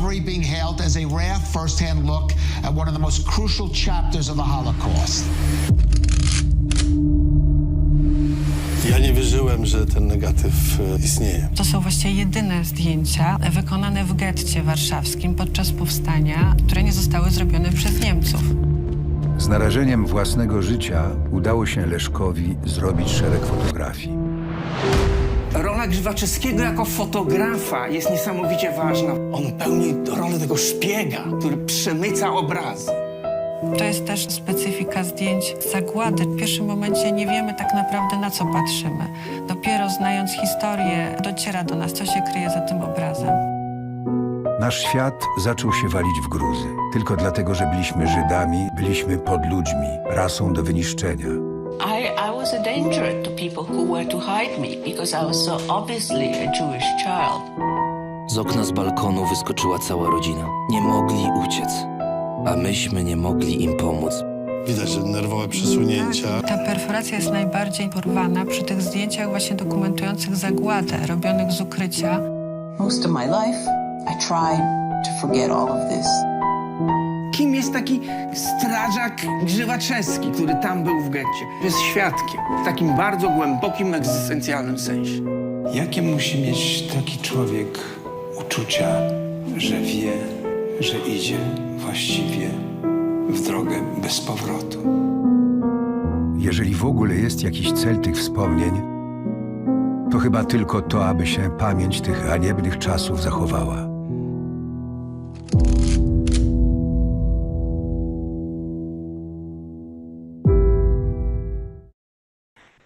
discovery being hailed as a rare first-hand look at one of the most crucial chapters of the Holocaust. Ja nie wierzyłem, że ten negatyw istnieje. To są właściwie jedyne zdjęcia wykonane w getcie warszawskim podczas powstania, które nie zostały zrobione przez Niemców. Z narażeniem własnego życia udało się Leszkowi zrobić szereg fotografii. Rola Grzywaczewskiego jako fotografa jest niesamowicie ważna. On pełni rolę tego szpiega, Który przemyca obrazy. To jest też specyfika zdjęć zagłady. W pierwszym momencie nie wiemy tak naprawdę, na co patrzymy. Dopiero znając historię, dociera do nas, co się kryje za tym obrazem. Nasz świat zaczął się walić w gruzy. Tylko dlatego, że byliśmy Żydami, byliśmy podludźmi, rasą do wyniszczenia. I was a danger to people who were to hide me because I was so obviously a Jewish child. Z okna z balkonu wyskoczyła cała rodzina. Nie mogli uciec, a myśmy nie mogli im pomóc. widać, że nerwowe przesunięcia. Ta perforacja jest najbardziej porwana przy tych zdjęciach właśnie dokumentujących zagładę, robionych z ukrycia. Most of my life, I tried to forget all of this. Kim jest taki strażak Grzywaczewski, który tam był w getcie? Jest świadkiem w takim bardzo głębokim, egzystencjalnym sensie. Jakie musi mieć taki człowiek uczucia, że wie, że idzie właściwie w drogę bez powrotu? Jeżeli w ogóle jest jakiś cel tych wspomnień, to chyba tylko to, aby się pamięć tych haniebnych czasów zachowała.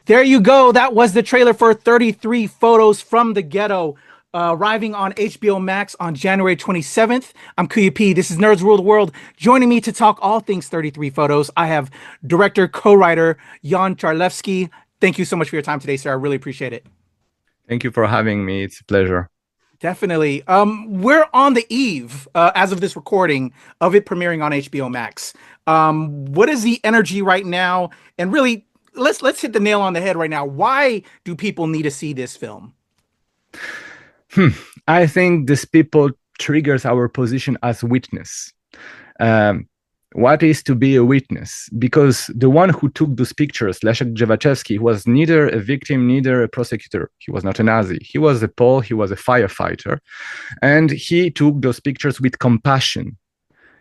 There you go. That was the trailer for 33 Photos from the Ghetto, arriving on HBO Max on January 27th. I'm KUYA P. This is Nerds Rule the World. Joining me to talk all things 33 Photos, I have director, co-writer Jan Czarlewski. Thank you so much for your time today, sir. I really appreciate it. Thank you for having me. It's a pleasure. Definitely. We're on the eve, as of this recording, of it premiering on HBO Max. What is the energy right now? And really, let's hit the nail on the head right now. Why do people need to see this film? I think this people triggers our position as witness. What is to be a witness? Because the one who took those pictures, Leszek Grzywaczewski, was neither a victim, neither a prosecutor. He was not a Nazi. He was a Pole, he was a firefighter. And he took those pictures with compassion.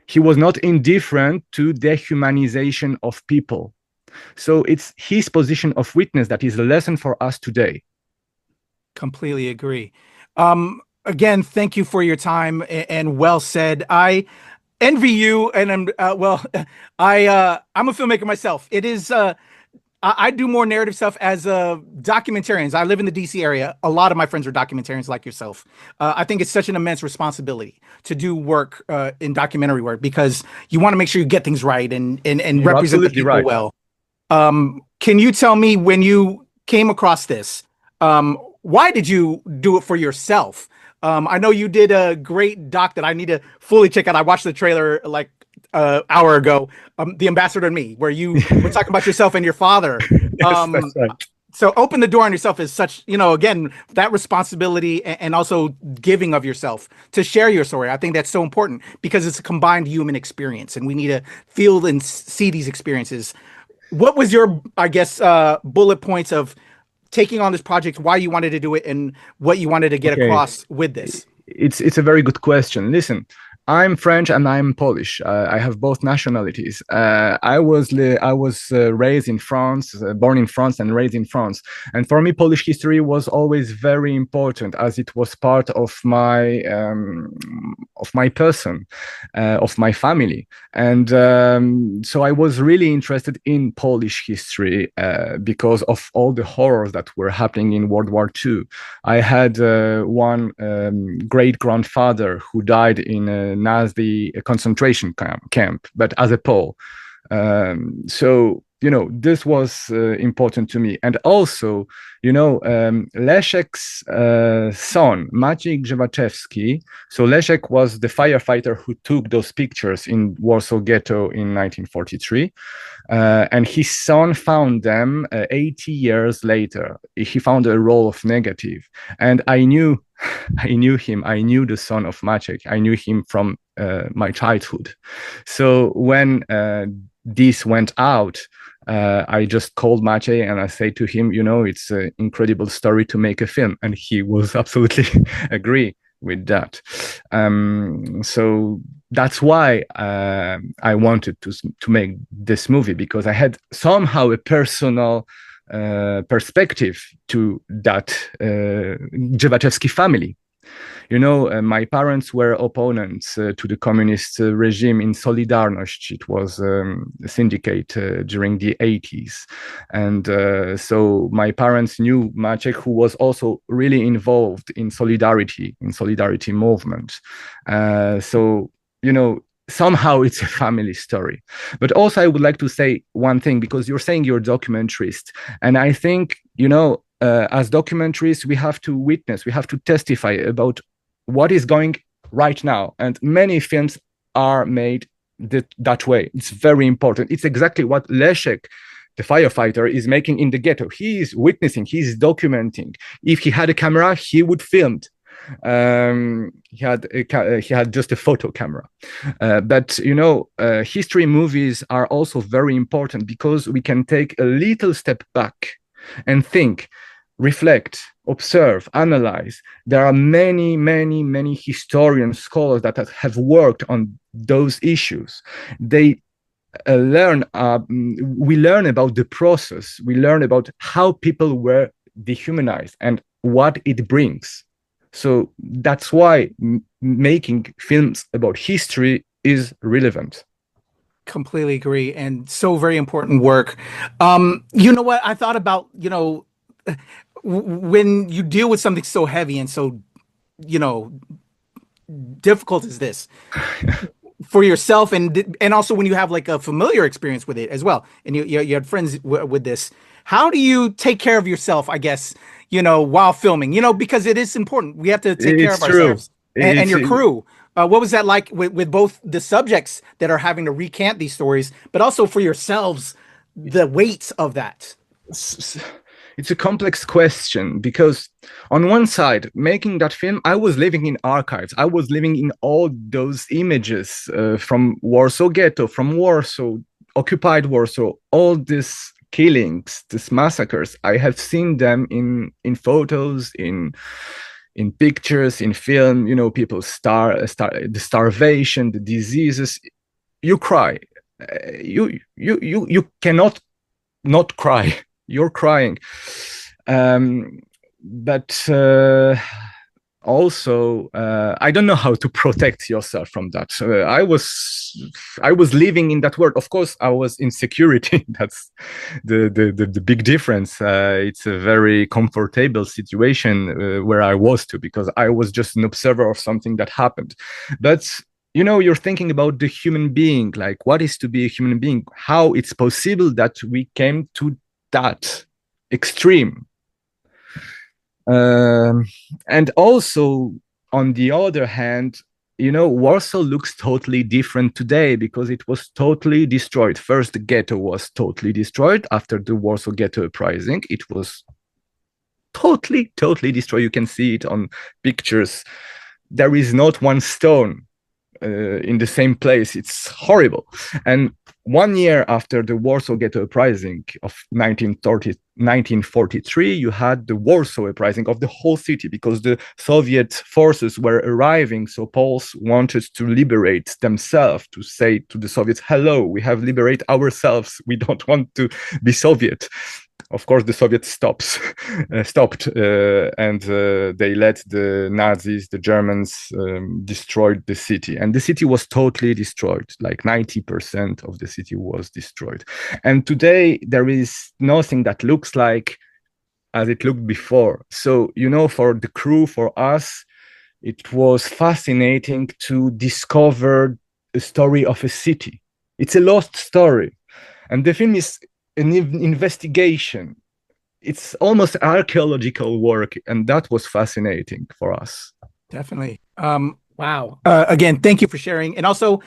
He was not indifferent to dehumanization of people. So it's his position of witness that is a lesson for us today. Completely agree. Again, thank you for your time and well said. I envy you, and I'm a filmmaker myself. It is I do more narrative stuff as documentarians. I live in the DC area. A lot of my friends are documentarians like yourself. I think it's such an immense responsibility to do work in documentary work because you want to make sure you get things right and represent the people well. Can you tell me when you came across this, why did you do it for yourself? I know you did a great doc that I need to fully check out. I watched the trailer like an hour ago, The Ambassador and Me, where you were talking about yourself and your father. Yes, that's right. So open the door on yourself is such, again, that responsibility and also giving of yourself to share your story. I think that's so important because it's a combined human experience and we need to feel and see these experiences. What was your, I guess, bullet points of taking on this project, why you wanted to do it, and what you wanted to get across with this? It's a very good question. Listen, I'm French and I'm Polish. I have both nationalities. I was raised in France, born in France and raised in France. And for me, Polish history was always very important as it was part of my person, of my family. And so I was really interested in Polish history because of all the horrors that were happening in World War II. I had one great-grandfather who died in a Nazi concentration camp, but as a Pole. So, this was important to me. And also, Leszek's son, Maciej Grzywaczewski. So Leszek was the firefighter who took those pictures in Warsaw Ghetto in 1943. And his son found them 80 years later. He found a roll of negative. And I knew I knew him. I knew the son of Maciek. I knew him from my childhood. So when this went out, I just called Maciej and I said to him, it's an incredible story to make a film. And he was absolutely agree with that. So that's why I wanted to make this movie, because I had somehow a personal perspective to that Grzywaczewski family. My parents were opponents to the communist regime in Solidarność. It was a syndicate during the 80s. And so my parents knew Maciek, who was also really involved in solidarity movement. So, somehow it's a family story. But also I would like to say one thing, because you're saying you're a documentarist. And I think, as documentaries, we have to witness, we have to testify about what is going right now. And many films are made that way. It's very important. It's exactly what Leszek, the firefighter, is making in the ghetto. He is witnessing, he is documenting. If he had a camera, he would film. He had just a photo camera. But history movies are also very important, because we can take a little step back and think, reflect, observe, analyze. There are many, many, many historians, scholars that have worked on those issues. They we learn about the process. We learn about how people were dehumanized and what it brings. So that's why making films about history is relevant. Completely agree, and so very important work. You know what I thought about, when you deal with something so heavy and so, difficult as this for yourself, and also when you have like a familiar experience with it as well, and you had friends with this, how do you take care of yourself, I guess, while filming, because it is important. We have to take care of ourselves and your crew. What was that like with both the subjects that are having to recant these stories, but also for yourselves, the weight of that? It's a complex question, because on one side, making that film, I was living in archives. I was living in all those images from Warsaw Ghetto, from Warsaw, occupied Warsaw, all these killings, these massacres. I have seen them in photos, in pictures, in film. People the starvation, the diseases. You cry. You cannot not cry. You're crying. But also, I don't know how to protect yourself from that. I was living in that world. Of course, I was in security. That's the big difference. It's a very comfortable situation where I was to, because I was just an observer of something that happened. But you're thinking about the human being, like what is to be a human being, how it's possible that we came to that extreme. And also, on the other hand, Warsaw looks totally different today, because it was totally destroyed. First, the ghetto was totally destroyed. After the Warsaw Ghetto Uprising, it was totally destroyed. You can see it on pictures. There is not one stone in the same place. It's horrible. And 1 year after the Warsaw Ghetto Uprising of 1943, you had the Warsaw Uprising of the whole city, because the Soviet forces were arriving. So Poles wanted to liberate themselves, to say to the Soviets, hello, we have liberated ourselves. We don't want to be Soviet. Of course, the Soviets stopped, and they let the Nazis, the Germans, destroyed the city. And the city was totally destroyed. Like 90% of the city was destroyed. And today, there is nothing that looks like as it looked before. So, for the crew, for us, it was fascinating to discover the story of a city. It's a lost story. And the film is an investigation. It's almost archaeological work, and that was fascinating for us. Definitely. Wow. Again, thank you for sharing. And also,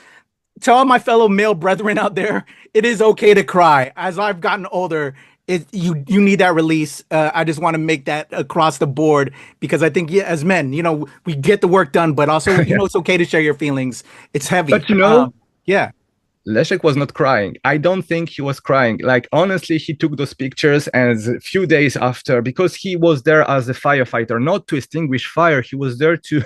to all my fellow male brethren out there, it is okay to cry. As I've gotten older, you need that release. I just want to make that across the board because I think as men, we get the work done, but also it's okay to share your feelings. It's heavy. But yeah. Leszek was not crying. I don't think he was crying. Like, honestly, he took those pictures, and a few days after, because he was there as a firefighter, not to extinguish fire, he was there to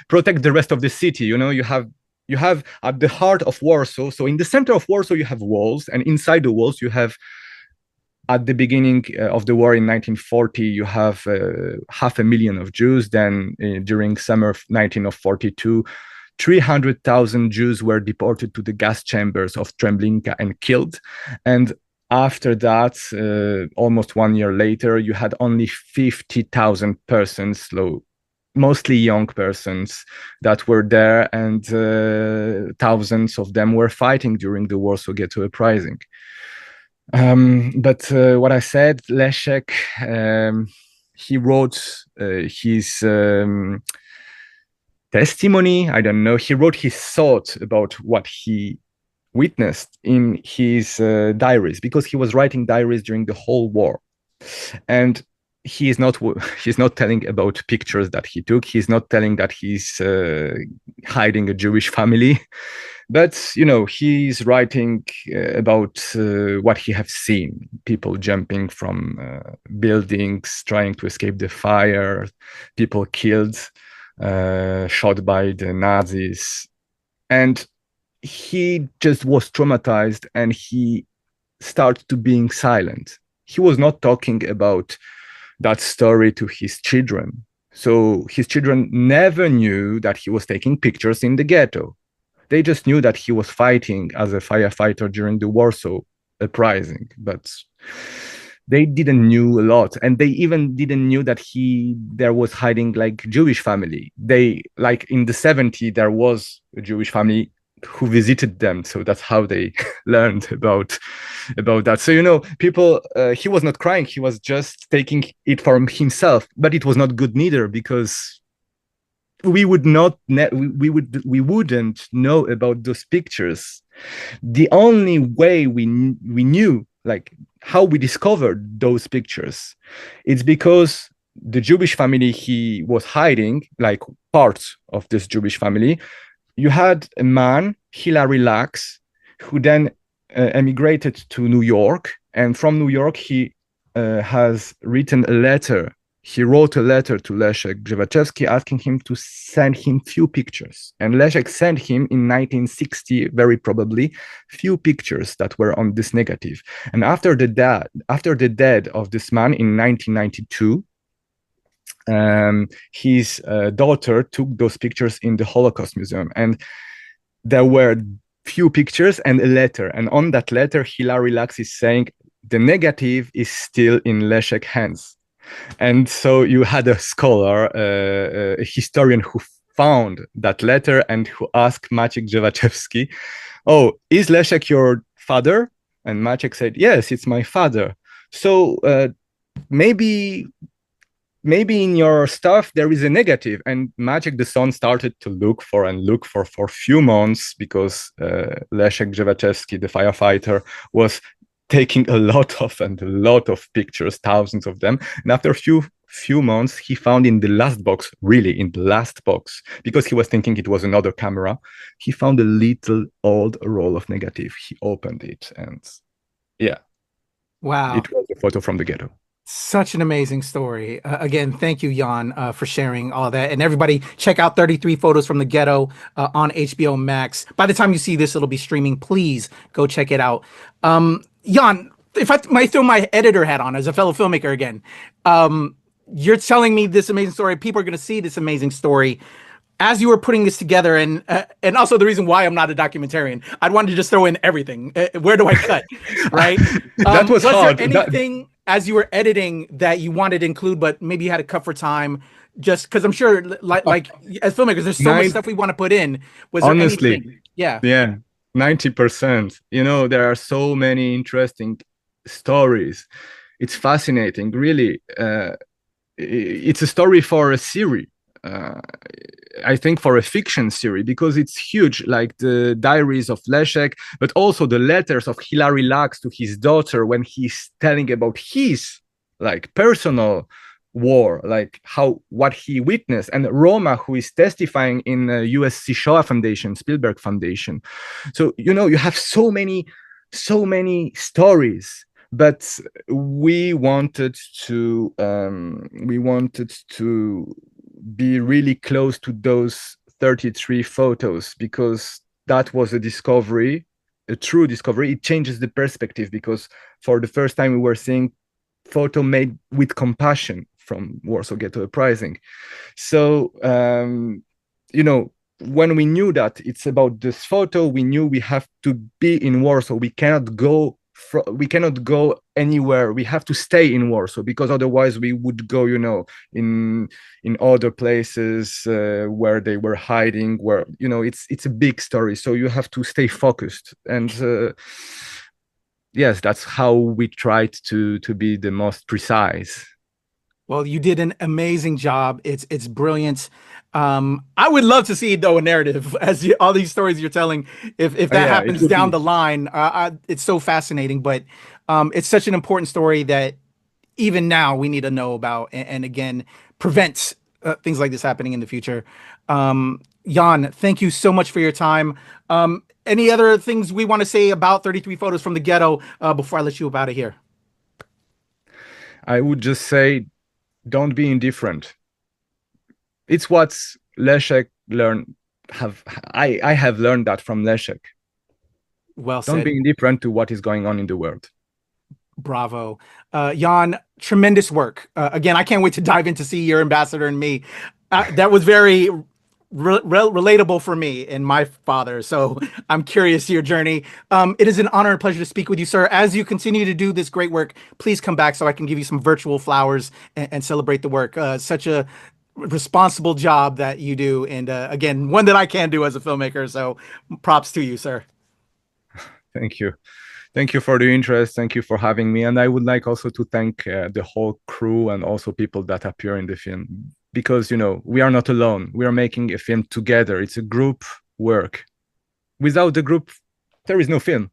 protect the rest of the city. You have at the heart of Warsaw, so in the center of Warsaw, you have walls, and inside the walls, you have, at the beginning of the war in 1940, you have 500,000 of Jews. Then during summer of 1942, 300,000 Jews were deported to the gas chambers of Treblinka and killed. And after that, almost 1 year later, you had only 50,000 persons, mostly young persons, that were there, and thousands of them were fighting during the Warsaw Ghetto Uprising. But what I said, Leszek, he wrote his testimony. I don't know. He wrote his thoughts about what he witnessed in his diaries, because he was writing diaries during the whole war. And he's not telling about pictures that he took. He's not telling that he's hiding a Jewish family. But, he's writing about what he has seen. People jumping from buildings, trying to escape the fire, people killed, shot by the Nazis. And he just was traumatized, and he started to being silent. He was not talking about that story to his children. So his children never knew that he was taking pictures in the ghetto. They just knew that he was fighting as a firefighter during the Warsaw Uprising, but they didn't knew a lot, and they even didn't knew that there was hiding like Jewish family. They, like, in the 70s, there was a Jewish family who visited them, so that's how they learned about that. So people, he was not crying; he was just taking it from himself. But it was not good neither, because we wouldn't know about those pictures. The only way we knew, like, how we discovered those pictures, it's because the Jewish family he was hiding, like parts of this Jewish family, you had a man, Hilary Lacks, who then emigrated to New York, and from New York he has written a letter. He wrote a letter to Leszek Grzywaczewski asking him to send him few pictures. And Leszek sent him in 1960, very probably, few pictures that were on this negative. And after the death of this man in 1992, his daughter took those pictures in the Holocaust Museum. And there were few pictures and a letter. And on that letter, Hilary Lacks is saying, the negative is still in Leszek's hands. And so you had a scholar, a historian, who found that letter and who asked Maciek Grzywaczewski, "Oh, is Leszek your father?" And Maciek said, "Yes, it's my father. So maybe in your stuff there is a negative." And Maciek, the son, started to look for a few months, because Leszek Grzywaczewski, the firefighter, was taking a lot of pictures, thousands of them. And after a few months, he found in the last box, because he was thinking it was another camera, he found a little old roll of negative. He opened it, and wow, it was a photo from the ghetto. Such an amazing story. Again, thank you, Jan, for sharing all that. And everybody, check out 33 Photos from the Ghetto on HBO Max. By the time you see this, it'll be streaming. Please go check it out. Jan, if I might throw my editor hat on as a fellow filmmaker again, you're telling me this amazing story. People are going to see this amazing story. As you were putting this together, and also the reason why I'm not a documentarian, I'd want to just throw in everything. Where do I cut? Right? That was hard. There anything as you were editing that you wanted to include, but maybe you had to cut for time? Just because I'm sure, like as filmmakers, there's so much stuff we want to put in. Was there honestly anything? Yeah. 90%. There are so many interesting stories. It's fascinating, really. It's a story for a series. I think for a fiction series, because it's huge, like the diaries of Leszek, but also the letters of Hilary Lacks to his daughter when he's telling about his like personal war, like what he witnessed, and Roma, who is testifying in USC Shoah Foundation, Spielberg Foundation. So you have so many stories, but we wanted to be really close to those 33 photos, because that was a true discovery. It changes the perspective, because for the first time we were seeing photo made with compassion from Warsaw Ghetto Uprising. So when we knew that it's about this photo, we knew we have to be in Warsaw. We cannot go anywhere. We have to stay in Warsaw, because otherwise we would go, in other places where they were hiding, where, it's a big story. So you have to stay focused. And yes, that's how we tried to be the most precise. Well, you did an amazing job. It's brilliant. I would love to see, though, a narrative as all these stories you're telling. If that happens down the line, it's so fascinating. But it's such an important story that even now we need to know about, and again, prevent things like this happening in the future. Jan, thank you so much for your time. Any other things we want to say about 33 Photos from the Ghetto before I let you out of here? I would just say, don't be indifferent. It's what Leszek learned. I have learned that from Leszek. Well said. Don't be indifferent to what is going on in the world. Bravo. Jan, tremendous work. Again, I can't wait to dive in to see your ambassador and me. That was very relatable for me and my father. So I'm curious to your journey. It is an honor and pleasure to speak with you, sir. As you continue to do this great work, please come back so I can give you some virtual flowers and celebrate the work. Such a responsible job that you do. And again, one that I can do as a filmmaker. So props to you, sir. Thank you. Thank you for the interest. Thank you for having me. And I would like also to thank the whole crew and also people that appear in the film, because, we are not alone. We are making a film together. It's a group work. Without the group, there is no film.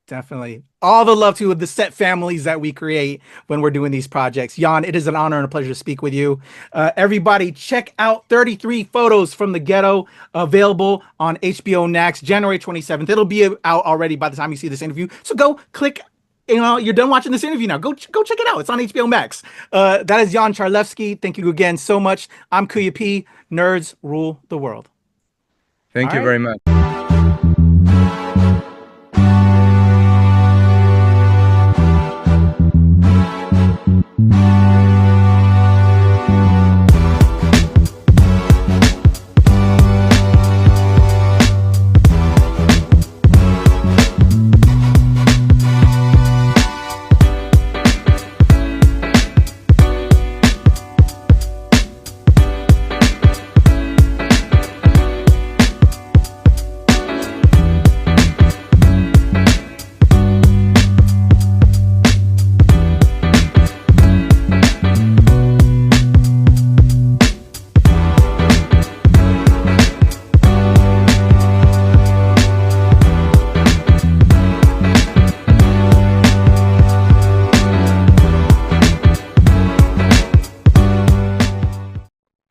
Definitely. All the love to the set families that we create when we're doing these projects. Jan, it is an honor and a pleasure to speak with you. Everybody, check out 33 Photos from the Ghetto, available on HBO Max, January 27th. It'll be out already by the time you see this interview. So go click, you're done watching this interview now. Go check it out. It's on HBO Max. That is Jan Czarlewski. Thank you again so much. I'm KUYA P. Nerds rule the world. Thank you very much.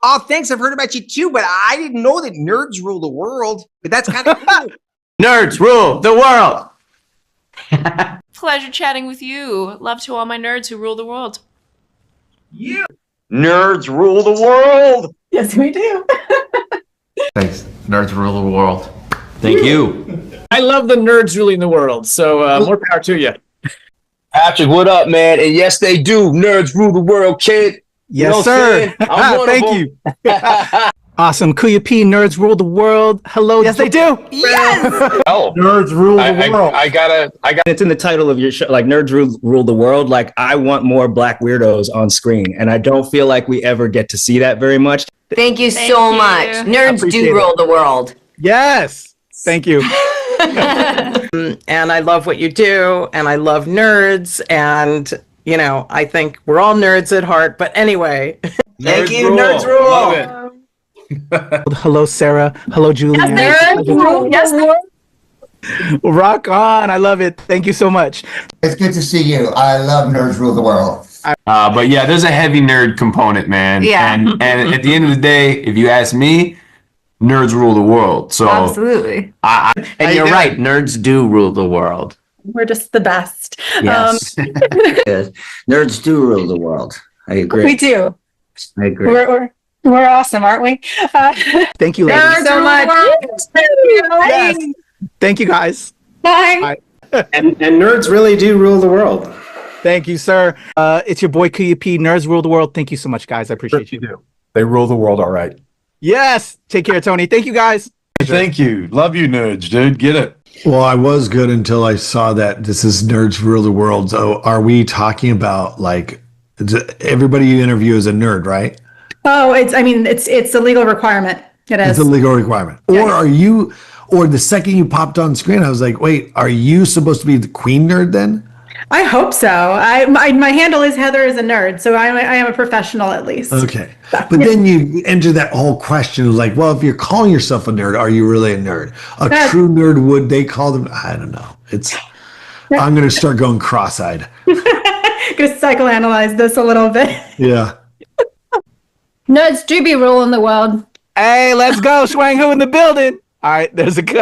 Oh, thanks. I've heard about you too, but I didn't know that nerds rule the world. But that's kind of cool. Nerds rule the world. Pleasure chatting with you. Love to all my nerds who rule the world. Yeah. Nerds rule the world. Yes, we do. Thanks. Nerds rule the world. Thank you. I love the nerds ruling the world, so more power to you. Patrick, what up, man? And yes, they do. Nerds rule the world, kid. Yes, sir. Thank you. Awesome. KUYA P, Nerds Rule the World. Hello. Yes, they do. Yes. Oh, Nerds rule the world. I got. It's in the title of your show, like Nerds Rule the World. Like, I want more Black weirdos on screen, and I don't feel like we ever get to see that very much. Thank you so much. Nerds do rule the world. Yes. Thank you. And I love what you do, and I love nerds, and I think we're all nerds at heart. But anyway. Thank you, Nerds Rule. Love it. Hello, Sarah. Hello, Julian. Yes. Rock on. I love it. Thank you so much. It's good to see you. I love Nerds Rule the World. But yeah, there's a heavy nerd component, man. Yeah. And at the end of the day, if you ask me, nerds rule the world. So Absolutely. And you're right, nerds do rule the world. We're just the best. Yes. Nerds do rule the world. I agree. We do. I agree. We're awesome, aren't we? Thank you, ladies. Thanks so much. Yes. Thank you, guys. Bye. And nerds really do rule the world. Thank you, sir. It's your boy KUYA P. Nerds rule the world. Thank you so much, guys. I appreciate you. do. They rule the world all right. Yes. Take care, Tony. Thank you, guys. Thank you. Love you, nerds, dude. Get it. Well, I was good until I saw that this is Nerds Rule the World. So are we talking about like everybody you interview is a nerd, right? Oh, it's a legal requirement. It is. It's a legal requirement. Or are you, or the second you popped on screen, I was like, wait, are you supposed to be the queen nerd then? I hope so. My handle is Heather is a nerd, so I am a professional at least. Okay. But then you enter that whole question of like, well, if you're calling yourself a nerd, are you really a nerd? A true nerd, would they call them? I don't know. I'm going to start going cross-eyed. Going to psychoanalyze this a little bit. Yeah. Nerds do be ruling the world. Hey, let's go. Swang Hu in the building. All right, there's a cut.